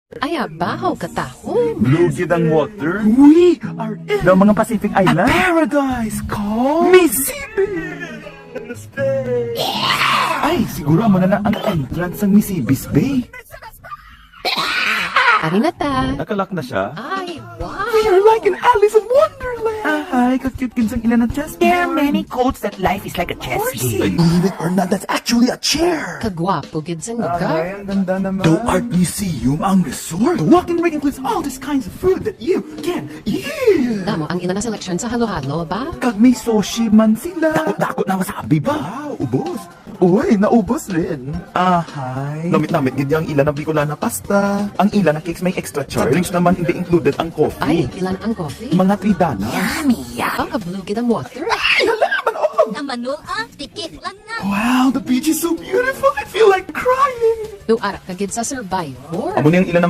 Ay, abahaw katahong. Lugid ang water. We are in Daw mga Pacific a Island. paradise called Misibis Bay! Ay, siguro mo na ang entrance ng Misibis Bay. Ari na ta. Nakalak na siya. Ay, wow. We are like in Alice in Wonderland. Ay, ka-cute kinsang ilan ng chess. There are many quotes that life is like a chess game. Believe it or not, that's actually a chair. Kagwapo gid sa lugar. Ay, ang ganda naman. The Art Museum ang resort. The walk-in rig includes all these kinds of food that you can eat. Damo, ang ina na seleksyon sa halo-halo ba? Kag may sushi man sila. Dakot na wasabi ba? Wow, ubos. Uy, naubos rin. Ahay. Namit-namit gid ang ilan na Bicolana pasta. Ang ilan na cakes may extra charge. Sa drinks naman hindi included ang Ay, coffee. ilan ang coffee? Mga $3. Ah, kablue gid ang water. Namanol tikit lang na. Wow, the beach is so beautiful. I feel like crying. Tuara ka gid sa Survivor. Amo ni ang ilan na